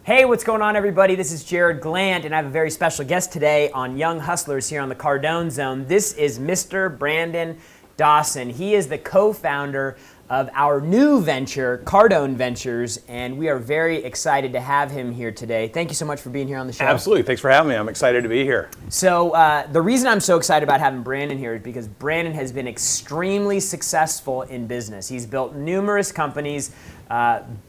Hey, what's going on, everybody? This is Jared Glant, and I have a very special guest today on Young Hustlers here on the Cardone Zone. This is Mr. Brandon Dawson. He is the co-founder of our new venture, Cardone Ventures, and we are very excited to have him here today. Thank you so much for being here on the show. Absolutely. Thanks for having me. I'm excited to be here. So the reason I'm so excited about having Brandon here is because Brandon has been extremely successful in business. He's built numerous companies,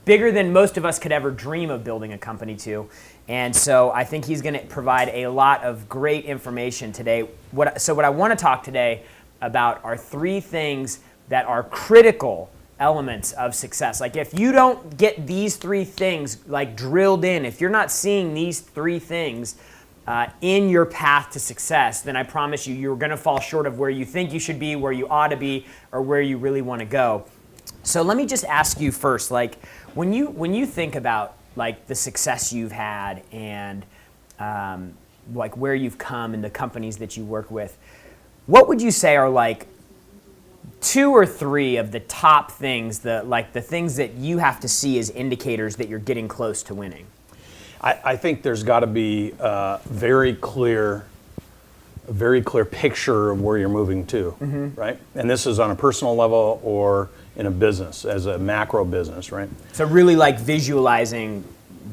bigger than most of us could ever dream of building a company to. And so I think he's going to provide a lot of great information today. So what I want to talk today about are three things that are critical elements of success. Like if you don't get these three things like drilled in, if you're not seeing these three things in your path to success, then I promise you, you're going to fall short of where you think you should be, where you ought to be, or where you really want to go. So let me just ask you first, like when you think about like the success you've had and like where you've come and the companies that you work with, what would you say are like two or three of the top things, the things that you have to see as indicators that you're getting close to winning? I think there's got to be a very clear picture of where you're moving to, right? And this is on a personal level or in a business, as a macro business, right? So really like visualizing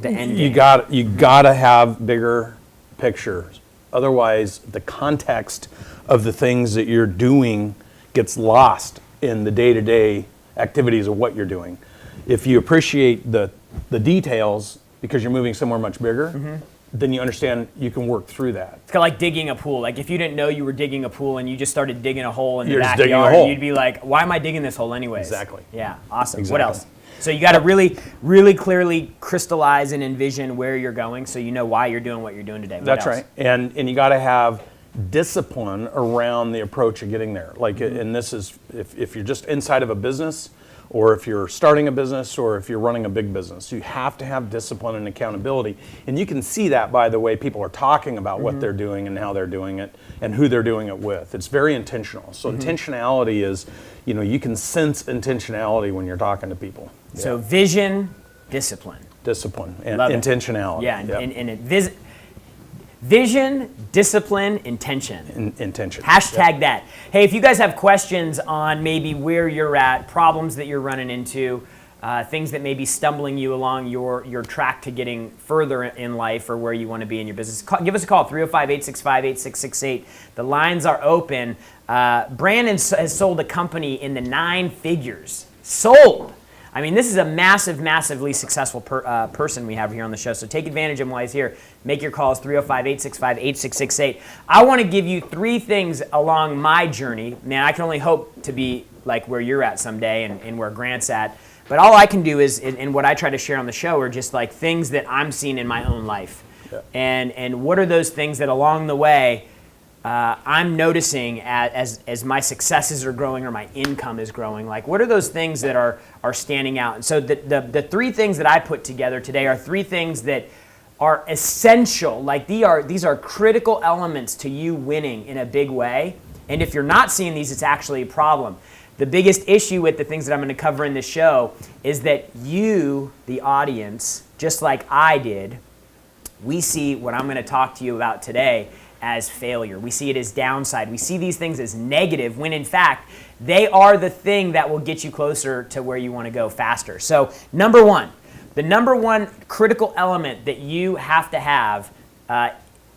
the end game. You got to have bigger pictures. Otherwise, the context of the things that you're doing gets lost in the day-to-day activities of what you're doing. If you appreciate the details because you're moving somewhere much bigger, then you understand you can work through that. It's kind of like digging a pool. Like if you didn't know you were digging a pool and you just started digging a hole in the You're just digging a backyard, hole. you'd be like, why am I digging this hole anyways? Exactly. Yeah, awesome. Exactly. What else? So you got to really, really clearly crystallize and envision where you're going so you know why you're doing what you're doing today. What That's else? right. And you got to have discipline around the approach of getting there. Like, and this is if you're just inside of a business, or if you're starting a business, or if you're running a big business, you have to have discipline and accountability. And you can see that by the way people are talking about what they're doing and how they're doing it and who they're doing it with. It's very intentional. So intentionality is, you can sense intentionality when you're talking to people. So vision, discipline. Discipline and Love it. intentionality. Yeah, Yep. Vision, discipline, intention. Intention. Hashtag that. Hey, if you guys have questions on maybe where you're at, problems that you're running into, things that may be stumbling you along your track to getting further in life or where you want to be in your business, give us a call, 305-865-8668. The lines are open. Brandon has sold a company in the 9 figures. Sold! I mean, this is a massively successful person we have here on the show. So take advantage of him while he's here. Make your calls, 305-865-8668. I want to give you 3 things along my journey. Man, I can only hope to be like where you're at someday and where Grant's at. But all I can do is, and what I try to share on the show are just like things that I'm seeing in my own life. Yeah. And what are those things that along the way I'm noticing as my successes are growing or my income is growing? Like, what are those things that are standing out? And so the 3 things that I put together today are 3 things that are essential. Like these are critical elements to you winning in a big way. And if you're not seeing these, it's actually a problem. The biggest issue with the things that I'm going to cover in this show is that you, the audience, just like I did, we see what I'm going to talk to you about today as failure. We see it as downside. We see these things as negative when in fact they are the thing that will get you closer to where you want to go faster. So the number one critical element that you have to have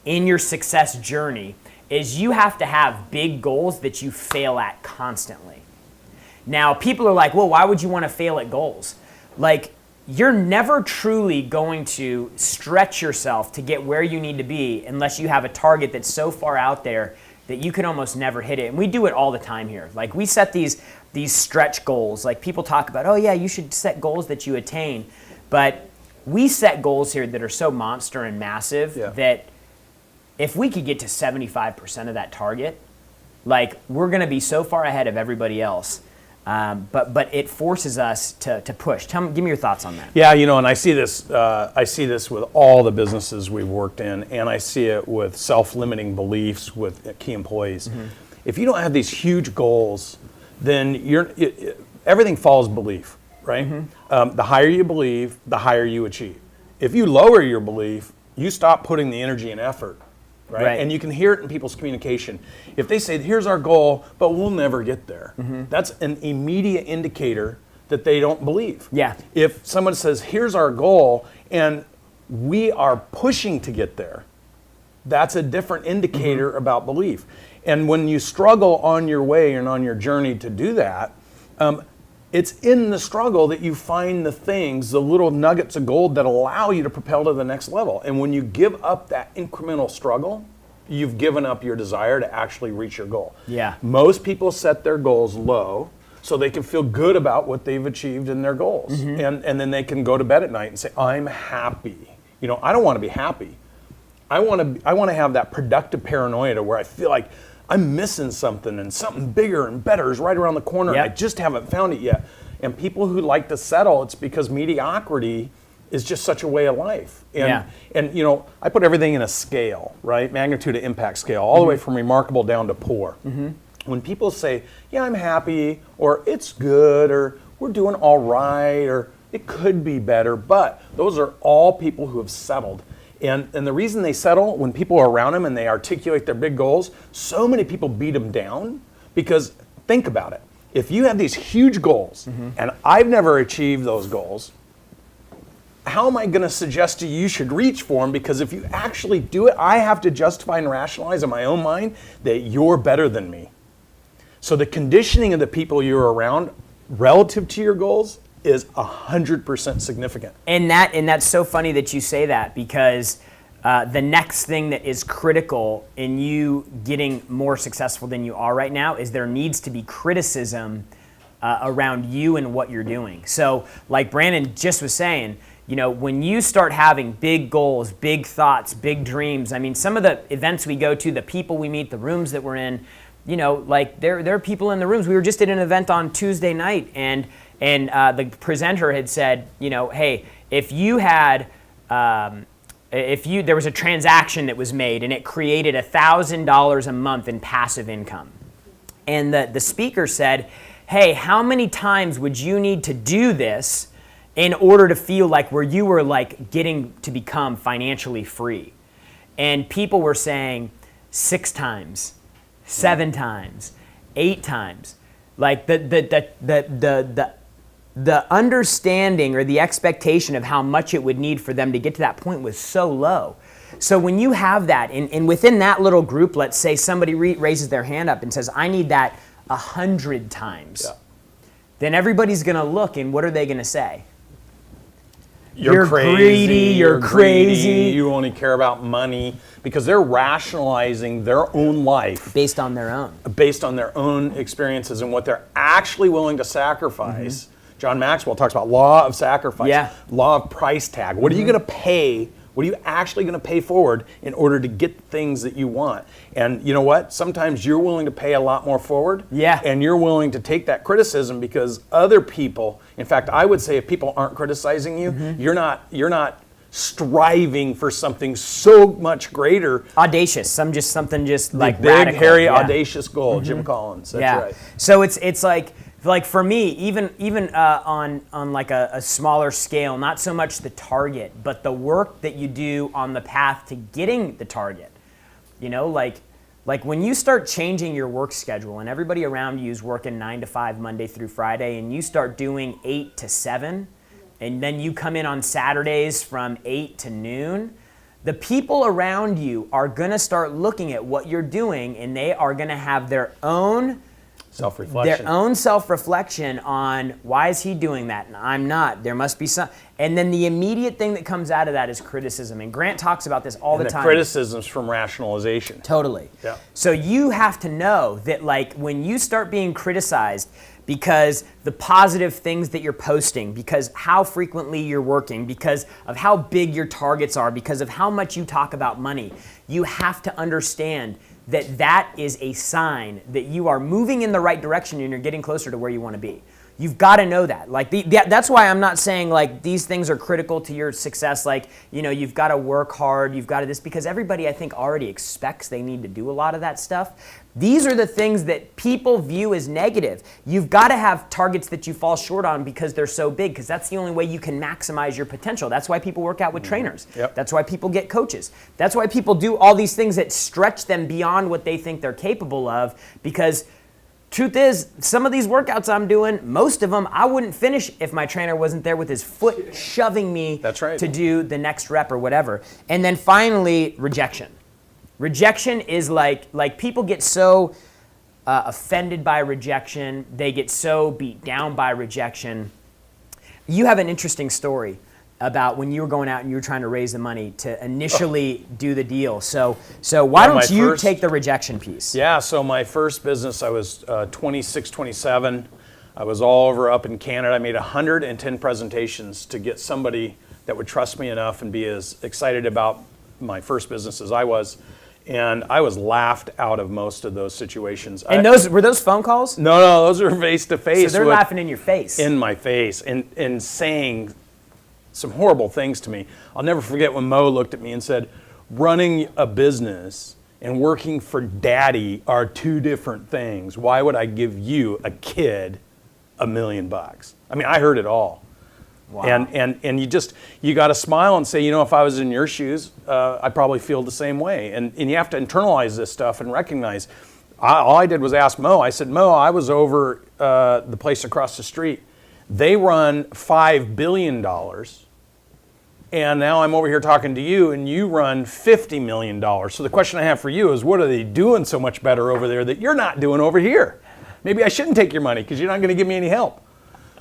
in your success journey is you have to have big goals that you fail at constantly. Now people are like, well, why would you want to fail at goals? Like, you're never truly going to stretch yourself to get where you need to be unless you have a target that's so far out there that you can almost never hit it. And we do it all the time here. Like we set these stretch goals. Like people talk about, oh yeah, you should set goals that you attain. But we set goals here that are so monster and massive that if we could get to 75% of that target, like we're going to be so far ahead of everybody else. But it forces us to push. Give me your thoughts on that. Yeah, and I see this with all the businesses we've worked in, and I see it with self-limiting beliefs with key employees. If you don't have these huge goals, then everything follows belief, right? The higher you believe, the higher you achieve. If you lower your belief, you stop putting the energy and effort, right? Right. And you can hear it in people's communication. If they say, here's our goal, but we'll never get there, that's an immediate indicator that they don't believe. Yeah. If someone says, here's our goal, and we are pushing to get there, that's a different indicator about belief. And when you struggle on your way and on your journey to do that, it's in the struggle that you find the things, the little nuggets of gold that allow you to propel to the next level. And when you give up that incremental struggle, you've given up your desire to actually reach your goal. Yeah. Most people set their goals low so they can feel good about what they've achieved in their goals. And then they can go to bed at night and say, I'm happy. You know, I don't want to be happy. I want to have that productive paranoia to where I feel like I'm missing something and something bigger and better is right around the corner. Yep. And I just haven't found it yet. And people who like to settle, it's because mediocrity is just such a way of life. And you know, I put everything in a scale, right? Magnitude to impact scale, all the way from remarkable down to poor. When people say, yeah, I'm happy, or it's good, or we're doing all right, or it could be better, but those are all people who have settled. And the reason they settle, when people are around them and they articulate their big goals, so many people beat them down because think about it. If you have these huge goals and I've never achieved those goals, how am I going to suggest to you you should reach for them? Because if you actually do it, I have to justify and rationalize in my own mind that you're better than me. So the conditioning of the people you're around relative to your goals is 100% significant. And that's so funny that you say that, because the next thing that is critical in you getting more successful than you are right now is there needs to be criticism around you and what you're doing. So like Brandon just was saying, you know, when you start having big goals, big thoughts, big dreams, I mean, some of the events we go to, the people we meet, the rooms that we're in, you know, like there are people in the rooms. We were just at an event on Tuesday night, and the presenter had said, you know, hey, if you had, there was a transaction that was made and it created $1,000 a month in passive income. And the speaker said, hey, how many times would you need to do this in order to feel like where you were like getting to become financially free? And people were saying 6 times, 7 times, 8 times. Like the understanding or the expectation of how much it would need for them to get to that point was so low. So when you have that, and within that little group, let's say somebody raises their hand up and says, I need that 100 times. Yeah. Then everybody's going to look, and what are they going to say? You're crazy, greedy, you're crazy. You only care about money, because they're rationalizing their own life based on their own experiences and what they're actually willing to sacrifice. John Maxwell talks about law of sacrifice, law of price tag. What are you going to pay? What are you actually going to pay forward in order to get things that you want? And you know what? Sometimes you're willing to pay a lot more forward. Yeah. And you're willing to take that criticism because other people, in fact, I would say if people aren't criticizing you, you're not striving for something so much greater. Audacious. Something like big, radical. hairy, audacious goal. Jim Collins. That's right. So it's like for me, even on like a smaller scale, not so much the target, but the work that you do on the path to getting the target. You know, like when you start changing your work schedule and everybody around you is working 9 to 5 Monday through Friday, and you start doing 8 to 7, and then you come in on Saturdays from 8 to noon, the people around you are going to start looking at what you're doing, and they are going to have their own self-reflection on, why is he doing that and I'm not? There must be some. And then the immediate thing that comes out of that is criticism. And Grant talks about this all the time. Criticism's from rationalization. Totally. Yeah. So you have to know that, like, when you start being criticized because the positive things that you're posting, because how frequently you're working, because of how big your targets are, because of how much you talk about money, you have to understand that is a sign that you are moving in the right direction and you're getting closer to where you want to be. you've got to know that. Like that's why I'm not saying like these things are critical to your success. Like, you know, you've got to work hard, you've got to this, because everybody I think already expects they need to do a lot of that stuff. These are the things that people view as negative. You've got to have targets that you fall short on because they're so big, because that's the only way you can maximize your potential. That's why people work out with trainers. Yep. That's why people get coaches. That's why people do all these things that stretch them beyond what they think they're capable of, because truth is, some of these workouts I'm doing, most of them I wouldn't finish if my trainer wasn't there with his foot shoving me That's right. to do the next rep or whatever. And then finally, rejection. Rejection is like people get so offended by rejection. They get so beat down by rejection. You have an interesting story about when you were going out and you were trying to raise the money to initially do the deal. So why don't you take the rejection piece? Yeah, so my first business, I was 26, 27. I was all over up in Canada. I made 110 presentations to get somebody that would trust me enough and be as excited about my first business as I was. And I was laughed out of most of those situations. And were those phone calls? No, those are face to face. So they're laughing in your face. In my face and saying some horrible things to me. I'll never forget when Mo looked at me and said, running a business and working for daddy are two different things. Why would I give you, a kid, $1 million? I mean, I heard it all. Wow. And you got to smile and say, you know, if I was in your shoes, I probably feel the same way. And you have to internalize this stuff and recognize. All I did was ask Mo. I said, Mo, I was over the place across the street. They run $5 billion. And now I'm over here talking to you, and you run $50 million. So the question I have for you is, what are they doing so much better over there that you're not doing over here? Maybe I shouldn't take your money because you're not going to give me any help.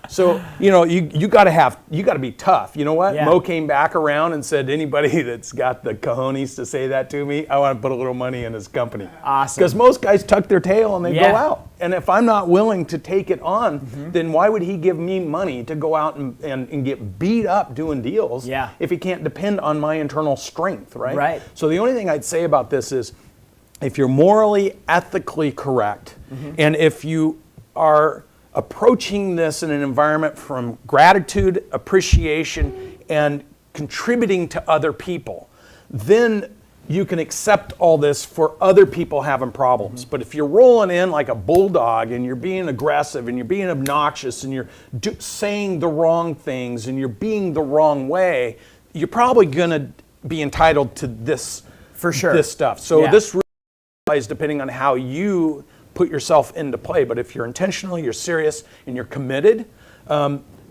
So, you know, you got to be tough. You know what? Yeah. Mo came back around and said, anybody that's got the cojones to say that to me, I want to put a little money in his company. Awesome. Because most guys tuck their tail and they Yeah. go out. And if I'm not willing to take it on, then why would he give me money to go out and get beat up doing deals if he can't depend on my internal strength, right? Right. So the only thing I'd say about this is, if you're morally, ethically correct, and if you are approaching this in an environment from gratitude, appreciation, and contributing to other people, then you can accept all this for other people having problems. But if you're rolling in like a bulldog and you're being aggressive and you're being obnoxious and you're saying the wrong things and you're being the wrong way, you're probably going to be entitled to this, for sure, this stuff. So this really applies depending on how you put yourself into play. But if you're intentional, you're serious, and you're committed,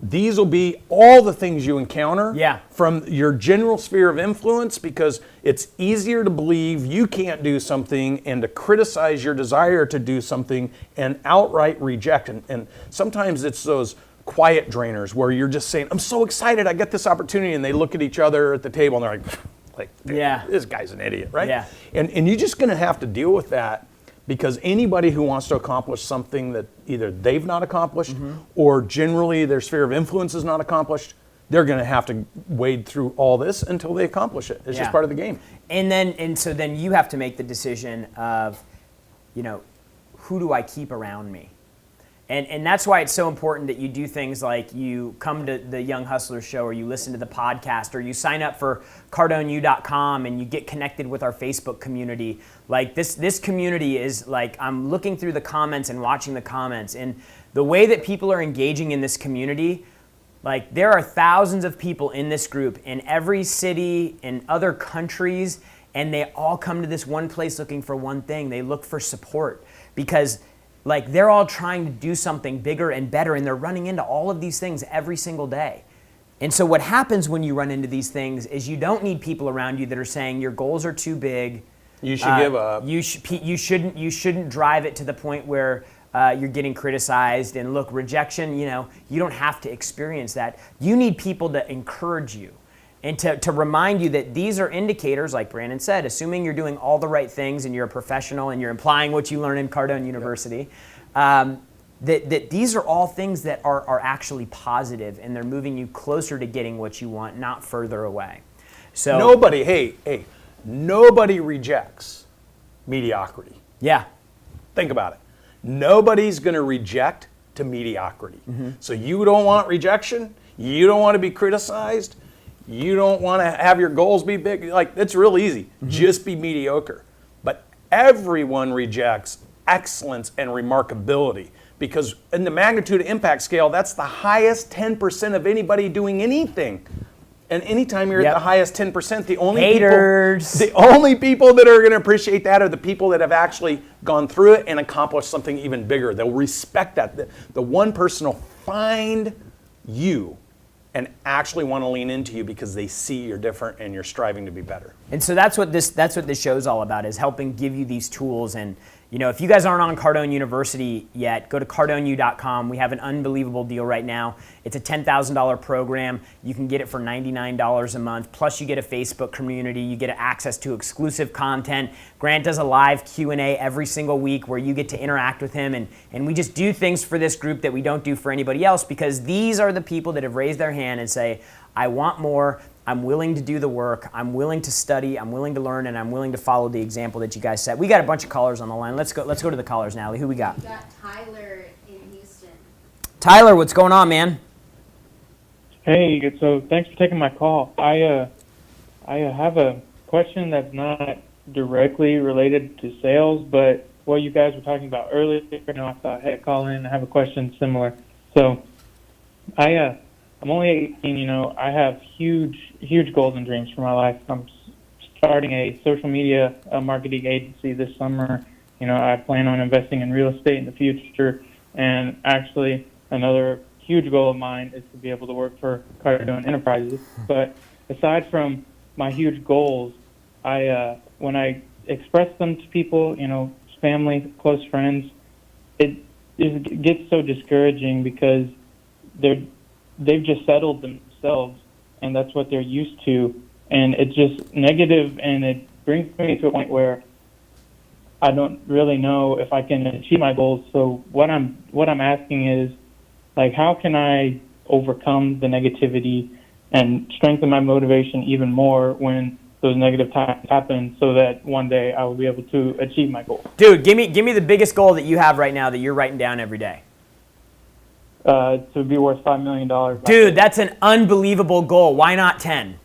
these will be all the things you encounter from your general sphere of influence, because it's easier to believe you can't do something and to criticize your desire to do something and outright reject. And sometimes it's those quiet drainers where you're just saying, I'm so excited I got this opportunity, and they look at each other at the table and they're like, this guy's an idiot, right? Yeah. And you're just gonna have to deal with that. Because anybody who wants to accomplish something that either they've not accomplished or generally their sphere of influence is not accomplished, they're going to have to wade through all this until they accomplish it. It's just part of the game. And so then you have to make the decision of, you know, who do I keep around me? And that's why it's so important that you do things like you come to the Young Hustlers show, or you listen to the podcast, or you sign up for CardoneU.com and you get connected with our Facebook community. Like this community is like, I'm looking through the comments and watching the comments, and the way that people are engaging in this community, like there are thousands of people in this group in every city, in other countries, and they all come to this one place looking for one thing. They look for support, because like they're all trying to do something bigger and better, and they're running into all of these things every single day. And so what happens when you run into these things is you don't need people around you that are saying your goals are too big. You should give up. You shouldn't drive it to the point where you're getting criticized. And look, rejection, you know, you don't have to experience that. You need people to encourage you and to remind you that these are indicators, like Brandon said, assuming you're doing all the right things and you're a professional and you're applying what you learn in Cardone University, that these are all things that are actually positive, and they're moving you closer to getting what you want, not further away. So nobody rejects mediocrity. Yeah. Think about it. Nobody's going to reject to mediocrity. So you don't want rejection. You don't want to be criticized. You don't want to have your goals be big. Like, it's real easy. Just be mediocre. But everyone rejects excellence and remarkability, because in the magnitude of impact scale, that's the highest 10% of anybody doing anything. And anytime you're at the highest 10%, the only people that are going to appreciate that are the people that have actually gone through it and accomplished something even bigger. They'll respect that. The one person will find you and actually want to lean into you because they see you're different and you're striving to be better. And so that's what this show is all about, is helping give you these tools. And if you guys aren't on Cardone University yet, go to cardoneu.com. We have an unbelievable deal right now. It's a $10,000 program. You can get it for $99 a month. Plus you get a Facebook community. You get access to exclusive content. Grant does a live Q&A every single week where you get to interact with him. And we just do things for this group that we don't do for anybody else, because these are the people that have raised their hand and say, I want more. I'm willing to do the work. I'm willing to study. I'm willing to learn, and I'm willing to follow the example that you guys set. We got a bunch of callers on the line. Let's go to the callers now. Who we got? We got Tyler in Houston. Tyler, what's going on, man? Hey, so thanks for taking my call. I have a question that's not directly related to sales, but what you guys were talking about earlier, I thought, hey, call in. I have a question similar. So I'm only 18, I have huge goals and dreams for my life. I'm starting a social media marketing agency this summer. I plan on investing in real estate in the future. And actually, another huge goal of mine is to be able to work for Cardone Enterprises. But aside from my huge goals, when I express them to people, family, close friends, it gets so discouraging because they've just settled themselves, and that's what they're used to, and it's just negative, and it brings me to a point where I don't really know if I can achieve my goals. So what I'm asking is, like, how can I overcome the negativity and strengthen my motivation even more when those negative times happen, so that one day I will be able to achieve my goals? Dude, give me the biggest goal that you have right now that you're writing down every day. To be worth $5 million. Dude, that's an unbelievable goal. Why not 10?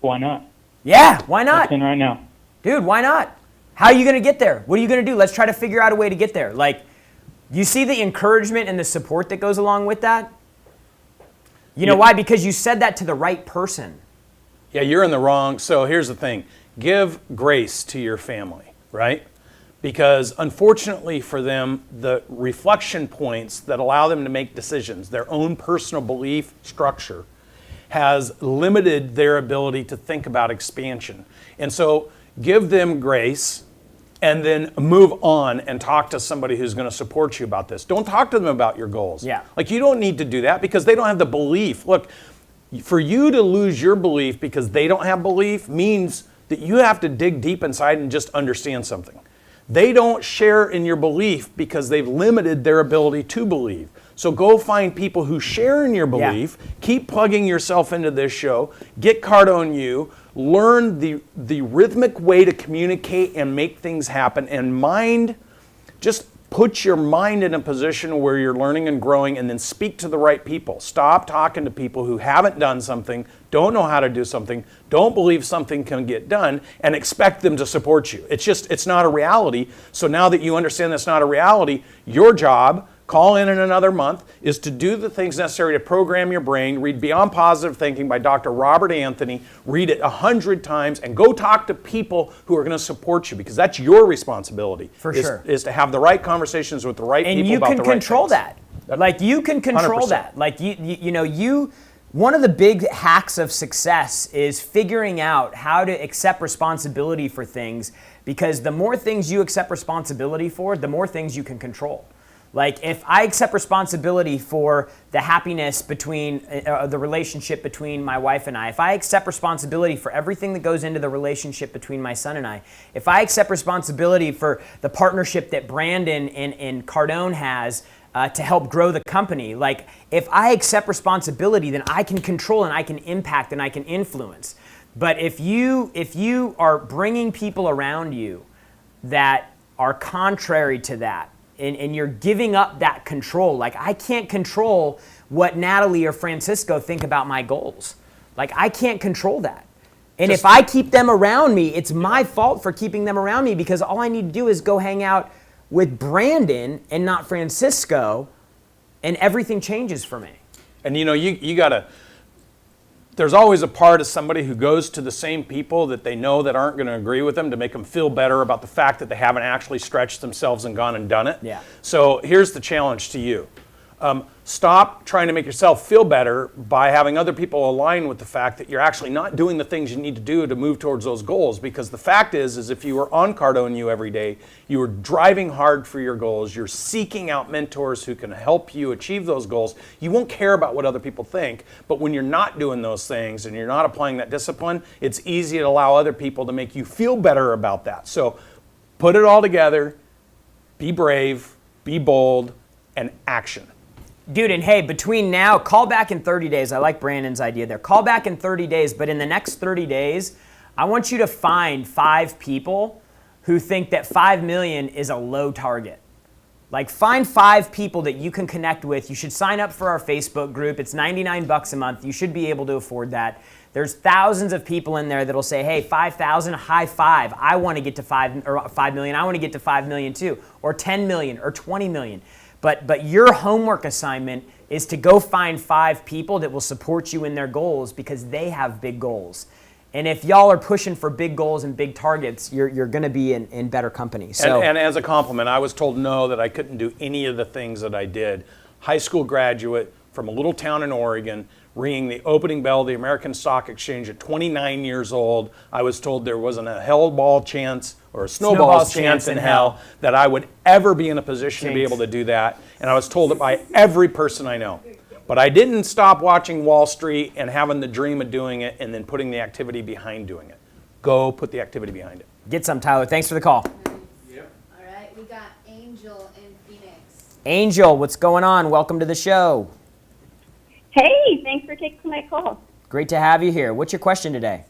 Why not? Yeah, why not? 10 right now. Dude, why not? How are you going to get there? What are you going to do? Let's try to figure out a way to get there. Like, you see the encouragement and the support that goes along with that? You know why? Because you said that to the right person. Yeah, you're in the wrong. So here's the thing. Give grace to your family, right? Because unfortunately for them, the reflection points that allow them to make decisions, their own personal belief structure, has limited their ability to think about expansion. And so give them grace and then move on and talk to somebody who's going to support you about this. Don't talk to them about your goals. Yeah. Like, you don't need to do that because they don't have the belief. Look, for you to lose your belief because they don't have belief means that you have to dig deep inside and just understand something. They don't share in your belief because they've limited their ability to believe. So go find people who share in your belief, keep plugging yourself into this show, get Cardone U, learn the rhythmic way to communicate and make things happen, and just put your mind in a position where you're learning and growing, and then speak to the right people. Stop talking to people who haven't done something, don't know how to do something, don't believe something can get done, and expect them to support you. It's not a reality. So now that you understand that's not a reality, your job, call in another month, is to do the things necessary to program your brain. Read Beyond Positive Thinking by Dr. Robert Anthony. Read it 100 times and go talk to people who are going to support you, because that's your responsibility. For sure. Is to have the right conversations with the right people about the right things. And you can control that. Like, you can control 100%. that. Like, one of the big hacks of success is figuring out how to accept responsibility for things, because the more things you accept responsibility for, the more things you can control. Like, if I accept responsibility for the happiness between the relationship between my wife and I, if I accept responsibility for everything that goes into the relationship between my son and I, if I accept responsibility for the partnership that Brandon and Cardone has to help grow the company, like, if I accept responsibility, then I can control and I can impact and I can influence. But if you are bringing people around you that are contrary to that, and you're giving up that control. Like, I can't control what Natalie or Francisco think about my goals. Like, I can't control that. And if I keep them around me, it's my fault for keeping them around me, because all I need to do is go hang out with Brandon and not Francisco, and everything changes for me. And you gotta, there's always a part of somebody who goes to the same people that they know that aren't gonna agree with them to make them feel better about the fact that they haven't actually stretched themselves and gone and done it. Yeah. So here's the challenge to you. Stop trying to make yourself feel better by having other people align with the fact that you're actually not doing the things you need to do to move towards those goals. Because the fact is if you were on Cardo and You every day, you were driving hard for your goals, you're seeking out mentors who can help you achieve those goals, you won't care about what other people think. But when you're not doing those things and you're not applying that discipline, it's easy to allow other people to make you feel better about that. So put it all together, be brave, be bold, and action. Dude, and hey, between now, call back in 30 days. I like Brandon's idea there. Call back in 30 days, but in the next 30 days, I want you to find 5 people who think that 5 million is a low target. Like, find 5 people that you can connect with. You should sign up for our Facebook group. It's $99 a month. You should be able to afford that. There's thousands of people in there that'll say, hey, 5,000, high five. I want to get to 5 million. I want to get to 5 million too, or 10 million, or 20 million. But your homework assignment is to go find 5 people that will support you in their goals, because they have big goals. And if y'all are pushing for big goals and big targets, you're going to be in better company. So, and as a compliment, I was told no, that I couldn't do any of the things that I did. High school graduate from a little town in Oregon, ringing the opening bell of the American Stock Exchange at 29 years old. I was told there wasn't a hellball chance or a snowball's chance in hell that I would ever be in a position to be able to do that. And I was told it by every person I know. But I didn't stop watching Wall Street and having the dream of doing it and then putting the activity behind doing it. Go put the activity behind it. get some, Tyler. Thanks for the call. All right, we got Angel in Phoenix. Angel, what's going on? Welcome to the show. Hey, thanks for taking my call. Great to have you here. What's your question today?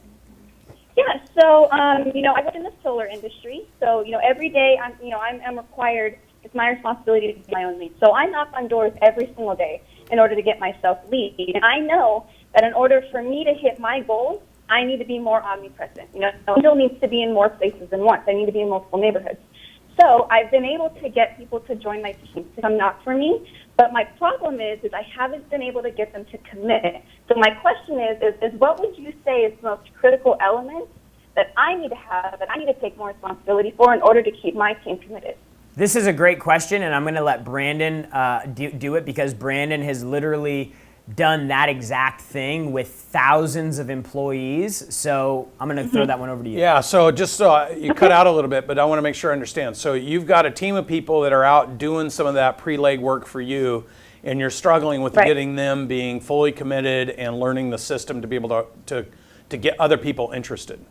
Yeah, so, I work in the solar industry. So, every day I'm required, it's my responsibility to do my own leads. So I knock on doors every single day in order to get myself leads. And I know that in order for me to hit my goals, I need to be more omnipresent. Angel needs to be in more places than once. I need to be in multiple neighborhoods. So I've been able to get people to join my team to come knock for me. But my problem is I haven't been able to get them to commit. So my question is what would you say is the most critical element that I need to have, that I need to take more responsibility for in order to keep my team committed? This is a great question, and I'm going to let Brandon do it, because Brandon has literally done that exact thing with thousands of employees. So I'm going to throw that one over to you. Yeah, so just so you cut out a little bit, but I want to make sure I understand. So you've got a team of people that are out doing some of that pre-leg work for you, and you're struggling with getting them being fully committed and learning the system to be able to get other people interested.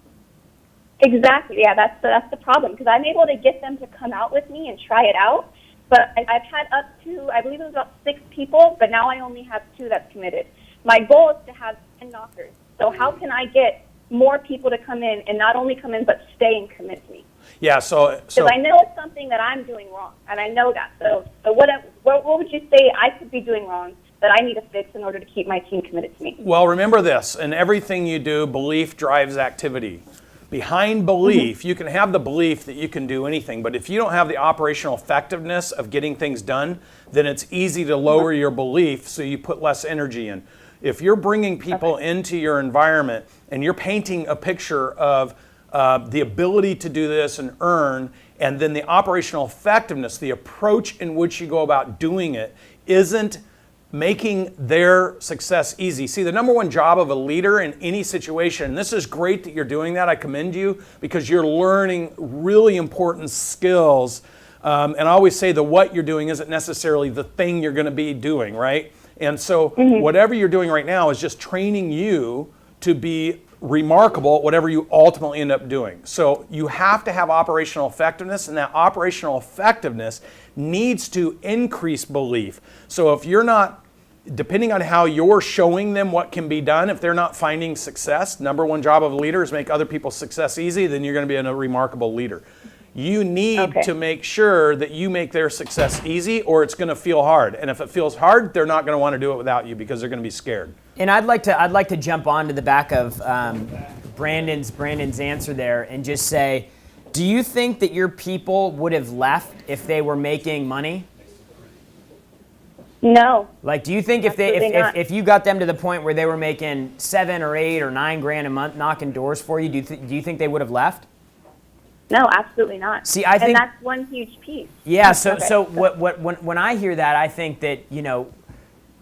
Exactly. Yeah, that's the problem, because I'm able to get them to come out with me and try it out. But I've had up to, I believe it was about 6 people, but now I only have 2 that's committed. My goal is to have 10 knockers. So how can I get more people to come in, and not only come in, but stay and commit to me? Yeah, so Because I know it's something that I'm doing wrong, and I know that. So what would you say I could be doing wrong that I need to fix in order to keep my team committed to me? Well, remember this, in everything you do, belief drives activity. Behind belief, you can have the belief that you can do anything, but if you don't have the operational effectiveness of getting things done, then it's easy to lower your belief, so you put less energy in. If you're bringing people into your environment and you're painting a picture of the ability to do this and earn, and then the operational effectiveness, the approach in which you go about doing it, isn't making their success easy. See, the number one job of a leader in any situation, and this is great that you're doing that, I commend you, because you're learning really important skills. And I always say the what you're doing isn't necessarily the thing you're going to be doing, right? And so whatever you're doing right now is just training you to be remarkable at whatever you ultimately end up doing. So you have to have operational effectiveness, and that operational effectiveness needs to increase belief. So if you're not, depending on how you're showing them what can be done, if they're not finding success, number one job of a leader is make other people's success easy, then you're going to be a remarkable leader. You need Okay. to make sure that you make their success easy, or it's going to feel hard. And if it feels hard, they're not going to want to do it without you because they're going to be scared. And I'd like to jump on to the back of Brandon's answer there and just say, do you think that your people would have left if they were making money? No. Like, do you think Absolutely not. if you got them to the point where they were making 7 or 8 or 9 grand a month knocking doors for you, do you think they would have left? No, absolutely not. See, I think- and that's one huge piece. Yeah. So Okay. so when I hear that, I think that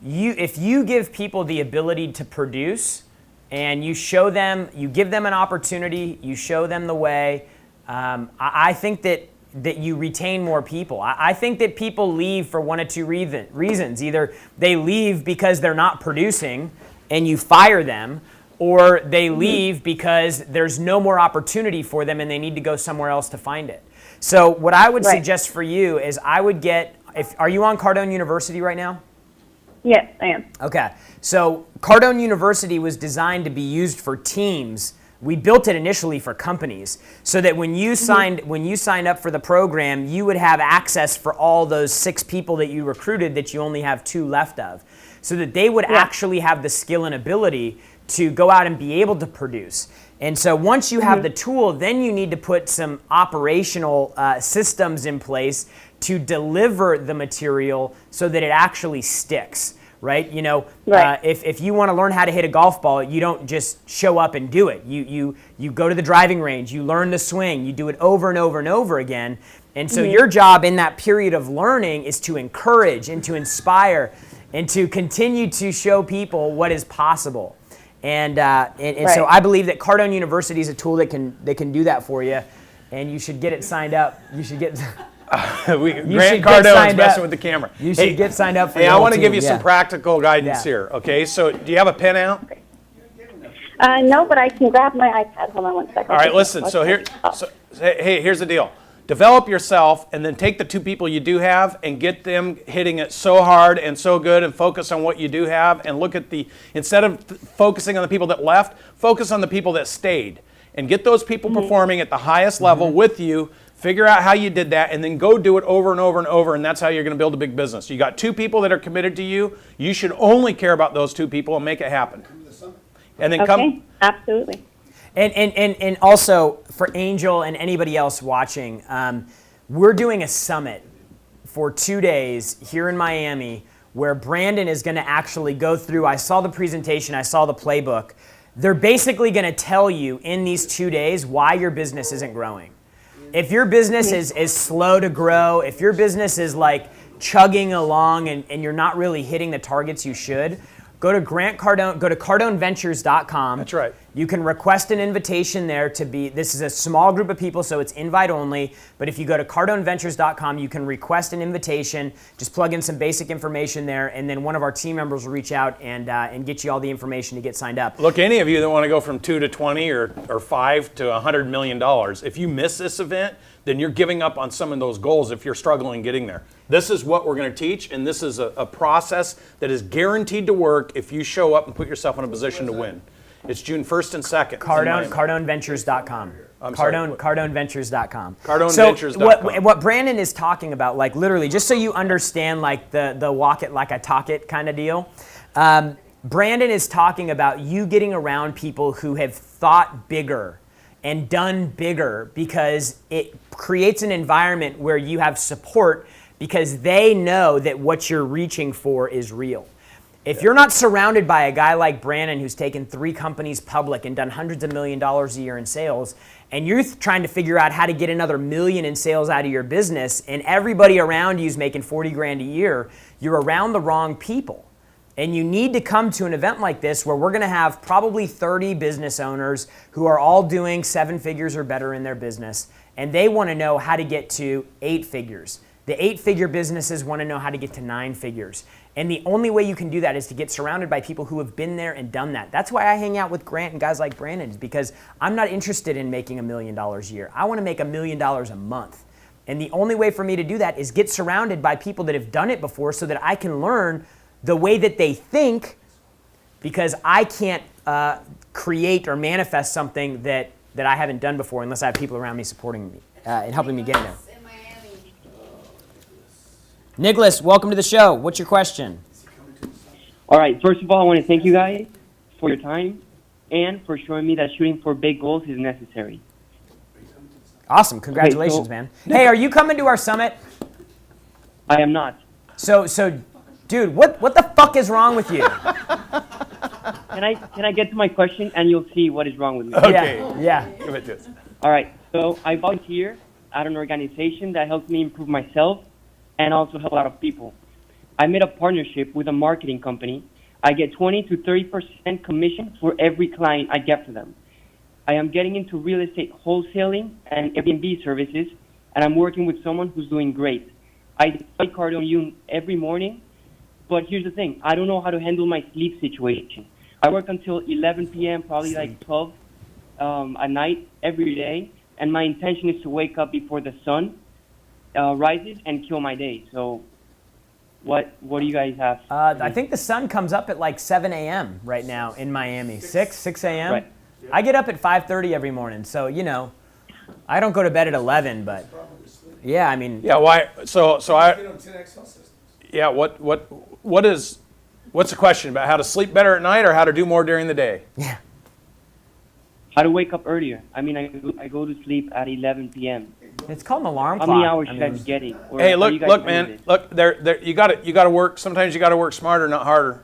if you give people the ability to produce, and you give them an opportunity, you show them the way. I think that you retain more people. I think that people leave for one of two reasons. Either they leave because they're not producing and you fire them, or they leave because there's no more opportunity for them and they need to go somewhere else to find it. So what I would Right. suggest for you is are you on Cardone University right now? Yes, I am. Okay, so Cardone University was designed to be used for teams. We built it initially for companies, so that when you signed up for the program, you would have access for all those 6 people that you recruited that you only have 2 left of, so that they would actually have the skill and ability to go out and be able to produce. And so once you have the tool, then you need to put some operational systems in place to deliver the material so that it actually sticks, right? Right. If you want to learn how to hit a golf ball, you don't just show up and do it. You go to the driving range, you learn the swing, you do it over and over and over again. And so your job in that period of learning is to encourage and to inspire and to continue to show people what is possible. And so I believe that Cardone University is a tool that can do that for you, and you should get it signed up. You should get. Grant Cardone's messing with the camera. You should get signed up for Hey, your I whole want to give team, you some yeah. practical guidance Yeah. here. Okay, so do you have a pen out? No, but I can grab my iPad. Hold on one second. All right, listen. So here's the deal. Develop yourself, and then take the 2 people you do have and get them hitting it so hard and so good, and focus on what you do have, and look at instead of focusing on the people that left, focus on the people that stayed, and get those people performing at the highest level with you. Figure out how you did that, and then go do it over and over and over, and that's how you're going to build a big business. You got 2 people that are committed to you. You should only care about those 2 people and make it happen. And then Okay, absolutely. And also for Angel and anybody else watching, we're doing a summit for 2 days here in Miami where Brandon is going to actually go through. I saw the presentation, I saw the playbook. They're basically going to tell you in these 2 days why your business isn't growing. If your business is slow to grow, if your business is like chugging along and you're not really hitting the targets you should, go to cardoneventures.com. That's right. You can request an invitation there this is a small group of people, so it's invite only. But if you go to cardoneventures.com, you can request an invitation. Just plug in some basic information there, and then one of our team members will reach out and get you all the information to get signed up. Look, any of you that want to go from 2 to 20 or 5 to $100 million, if you miss this event, then you're giving up on some of those goals if you're struggling getting there. This is what we're going to teach, and this is a process that is guaranteed to work if you show up and put yourself in a position to win. It's June 1st and 2nd. Cardoneventures.com. Cardoneventures.com. Cardoneventures.com. What Brandon is talking about, like literally, just so you understand, like the walk it like I talk it kind of deal. Brandon is talking about you getting around people who have thought bigger and done bigger, because it creates an environment where you have support because they know that what you're reaching for is real. If you're not surrounded by a guy like Brandon who's taken 3 companies public and done hundreds of $1 million a year in sales, and you're trying to figure out how to get another $1 million in sales out of your business, and everybody around you is making 40 grand a year, you're around the wrong people. And you need to come to an event like this where we're going to have probably 30 business owners who are all doing 7 figures or better in their business, and they want to know how to get to 8 figures. The 8-figure businesses want to know how to get to 9 figures. And the only way you can do that is to get surrounded by people who have been there and done that. That's why I hang out with Grant and guys like Brandon, is because I'm not interested in making $1 million a year. I want to make $1 million a month. And the only way for me to do that is get surrounded by people that have done it before, so that I can learn the way that they think, because I can't create or manifest something that I haven't done before unless I have people around me supporting me. in helping me get in there. In Miami. Nicholas, welcome to the show. What's your question? All right. First of all, I want to thank you guys for your time and for showing me that shooting for big goals is necessary. Awesome. Congratulations, so- man. Hey, are you coming to our summit? I am not. So, dude, what the fuck is wrong with you? Can I get to my question and you'll see what is wrong with me? Okay. Yeah. Give it to us. All right. So I volunteer at an organization that helps me improve myself and also help a lot of people. I made a partnership with a marketing company. I get 20 to 30% commission for every client I get for them. I am getting into real estate wholesaling and Airbnb services, and I'm working with someone who's doing great. I deploy Cardio every morning, but here's the thing. I don't know how to handle my sleep situation. I work until 11 p.m., probably like 12 at night every day, and my intention is to wake up before the sun rises and kill my day. So what do you guys have? I think the sun comes up at like 7 a.m. right now in Miami. 6 a.m.? Right. I get up at 5:30 every morning, so, you know, I don't go to bed at 11, but yeah, I mean, Yeah, why? So I. Yeah, what's the question about how to sleep better at night or how to do more during the day? yeah. How to wake up earlier. I mean, I go to sleep at 11 p.m. It's called an alarm How clock. many hours I should I mean, be getting? Or Hey, how look, you guys look, do man, this? look. There. You got to work. Sometimes you got to work smarter, not harder.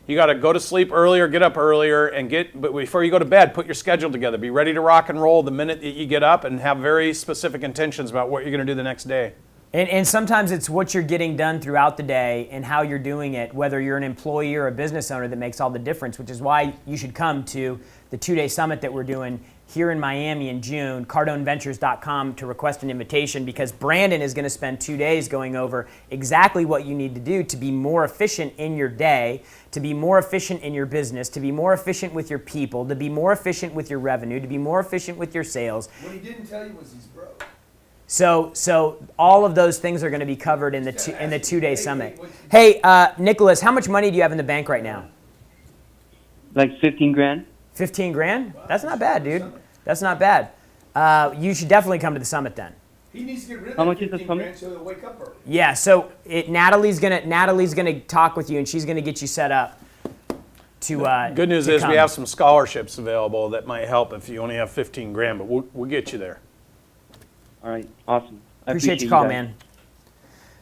You got to go to sleep earlier, get up earlier, and but before you go to bed, put your schedule together. Be ready to rock and roll the minute that you get up, and have very specific intentions about what you're going to do the next day. And sometimes it's what you're getting done throughout the day and how you're doing it, whether you're an employee or a business owner, that makes all the difference, which is why you should come to the 2-day summit that we're doing here in Miami in June, CardoneVentures.com to request an invitation, because Brandon is going to spend 2 days going over exactly what you need to do to be more efficient in your day, to be more efficient in your business, to be more efficient with your people, to be more efficient with your revenue, to be more efficient with your sales. What he didn't tell you was he's broke. So all of those things are going to be covered in the 2-day summit. Hey, Nicholas, how much money do you have in the bank right now? Like 15 grand? 15 grand? That's not bad, dude. That's not bad. You should definitely come to the summit then. He needs to get rid of How that much is the 15 summit? grand so he'll wake up early. Yeah. So Natalie's gonna talk with you, and she's gonna get you set up. To Good news to is come. we have some scholarships available that might help if you only have 15 grand, but we'll get you there. All right. Awesome. I Appreciate your call, guys. man.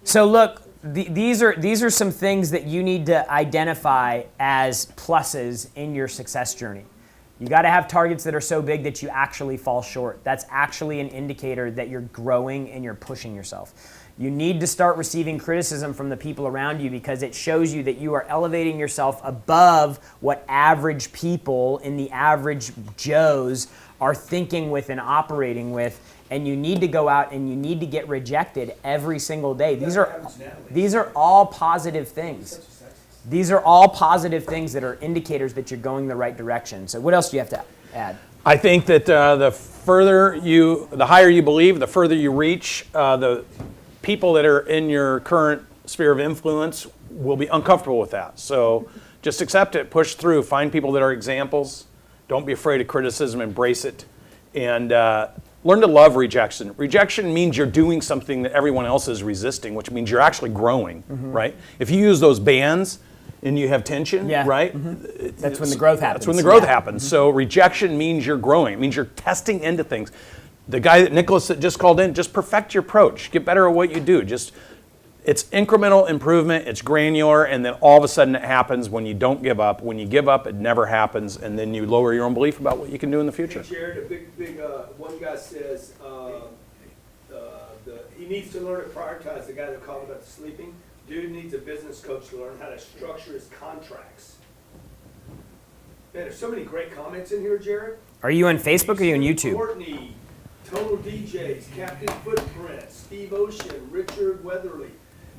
So look, these are some things that you need to identify as pluses in your success journey. You got to have targets that are so big that you actually fall short. That's actually an indicator that you're growing and you're pushing yourself. You need to start receiving criticism from the people around you, because it shows you that you are elevating yourself above what average people in the average Joes are thinking with and operating with. And you need to go out and you need to get rejected every single day. These are all positive things. These are all positive things that are indicators that you're going the right direction. So what else do you have to add? I think that the higher you believe, the further you reach. The people that are in your current sphere of influence will be uncomfortable with that. So just accept it, push through, find people that are examples. Don't be afraid of criticism, embrace it, and learn to love rejection. Rejection means you're doing something that everyone else is resisting, which means you're actually growing, right? If you use those bands and you have tension, Yeah. right? That's when the growth happens. That's when the growth Yeah. happens. So rejection means you're growing. It means you're testing into things. The guy that Nicholas that just called in, just perfect your approach. Get better at what you do. It's incremental improvement. It's granular, and then all of a sudden it happens when you don't give up. When you give up, it never happens, and then you lower your own belief about what you can do in the future. Hey, Jared, a big one guy says he needs to learn to prioritize. The guy that called about the sleeping, dude needs a business coach to learn how to structure his contracts. Man, there's so many great comments in here, Jared. Are you on Facebook or are you on YouTube? Courtney, Total DJs, Captain Footprint, Steve Ocean, Richard Weatherly.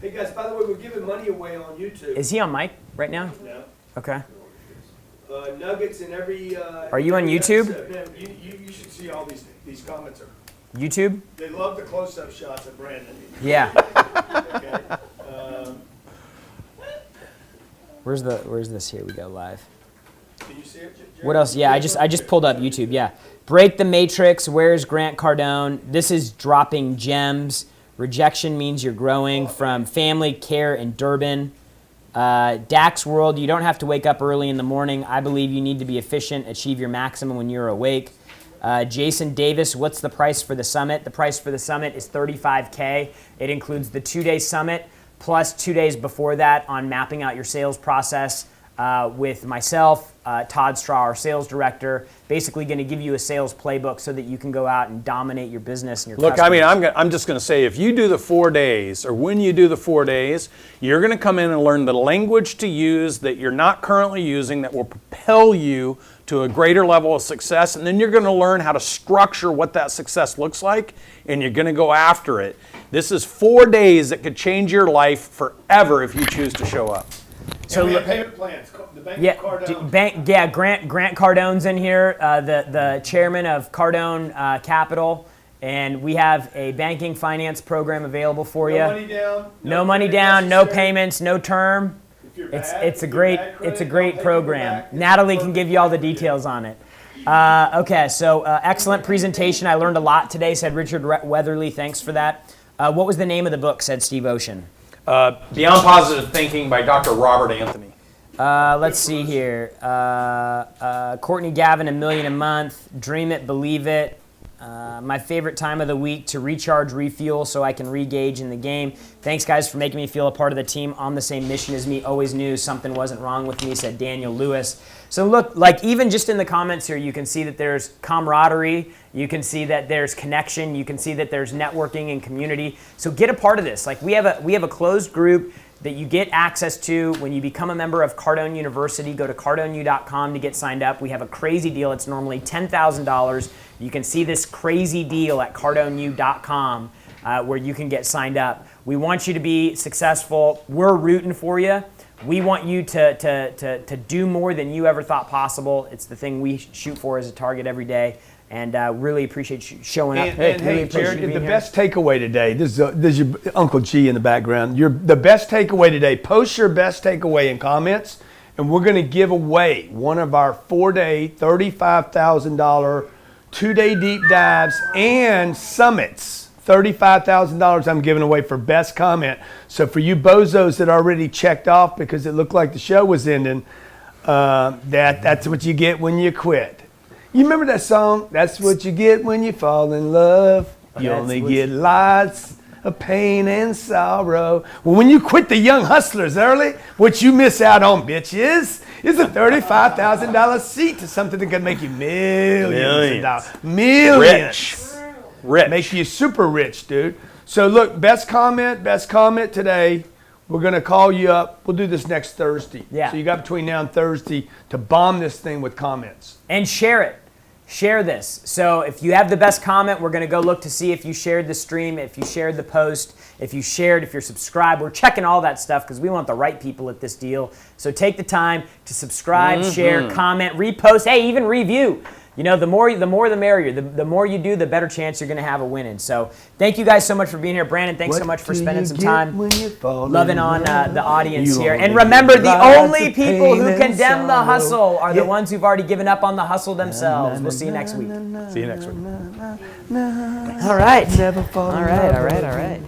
Hey guys, by the way, we're giving money away on YouTube. Is he on mic right now? No. Okay. Nuggets in every. Are you on every YouTube? episode. Man, you should see all these comments. YouTube? They love the close-up shots of Brandon. Yeah. Okay. Where's this? Here we go live. Can you see it, Jared? What else? Yeah, I just pulled up YouTube. Yeah, Break the Matrix. Where's Grant Cardone? This is dropping gems. Rejection means you're growing. From Family Care in Durban. Dax World. You don't have to wake up early in the morning. I believe you need to be efficient. Achieve your maximum when you're awake. Jason Davis. What's the price for the summit? The price for the summit is $35K. It includes the 2-day summit plus 2 days before that on mapping out your sales process. With myself, Todd Straw, our sales director, basically going to give you a sales playbook so that you can go out and dominate your business and your Look, customers. I mean, I'm just going to say, if you do the 4 days, or when you do the 4 days, you're going to come in and learn the language to use that you're not currently using that will propel you to a greater level of success, and then you're going to learn how to structure what that success looks like, and you're going to go after it. This is 4 days that could change your life forever if you choose to show up. So we have payment plans. The bank Yeah, Cardone. Grant Cardone's in here, the chairman of Cardone Capital, and we have a banking finance program available for you. No money down. No money down, no payments, no term. If you're It's bad, it's a if you're great bad credit, it's a they'll great pay you program. back. Natalie can give you all the details on it. Okay, so excellent presentation. I learned a lot today. Said Richard Weatherly. Thanks for that. What was the name of the book? Said Steve Ocean. Beyond Positive Thinking by Dr. Robert Anthony. Let's see here. Courtney Gavin, $1 million a month. Dream it, believe it. My favorite time of the week to recharge, refuel, so I can re-gauge in the game. Thanks, guys, for making me feel a part of the team on the same mission as me. Always knew something wasn't wrong with me, said Daniel Lewis. So look, like even just in the comments here, you can see that there's camaraderie. You can see that there's connection. You can see that there's networking and community. So get a part of this. Like we have a closed group that you get access to when you become a member of Cardone University. Go to cardoneu.com to get signed up. We have a crazy deal. It's normally $10,000. You can see this crazy deal at cardoneu.com where you can get signed up. We want you to be successful. We're rooting for you. We want you to do more than you ever thought possible. It's the thing we shoot for as a target every day. And really appreciate you showing up. And Really hey, appreciate Jared, you the being here. best takeaway today, this is your Uncle G in the background. The best takeaway today, post your best takeaway in comments, and we're going to give away one of our 4-day, $35,000, 2-day deep dives and summits. $35,000 I'm giving away for best comment. So for you bozos that already checked off because it looked like the show was ending, that's what you get when you quit. You remember that song? That's what you get when you fall in love. You only get lots of pain and sorrow. Well, when you quit the Young Hustlers early, what you miss out on, bitches, is a $35,000 seat to something that can make you millions of dollars. Millions. Rich. Make you super rich, dude. So look, best comment today. We're going to call you up. We'll do this next Thursday. Yeah. So you got between now and Thursday to bomb this thing with comments. And share it. Share this. So if you have the best comment, we're going to go look to see if you shared the stream, if you shared the post, if you're subscribed. We're checking all that stuff because we want the right people at this deal. So take the time to subscribe, share, comment, repost, hey, even review. You know, the more the merrier. The more you do, the better chance you're going to have of winning. So thank you guys so much for being here. Brandon, thanks so much for spending some time loving on the audience here. And remember, the only people who condemn the hustle are the ones who've already given up on the hustle themselves. We'll see you next week. See you next week. All right. All right.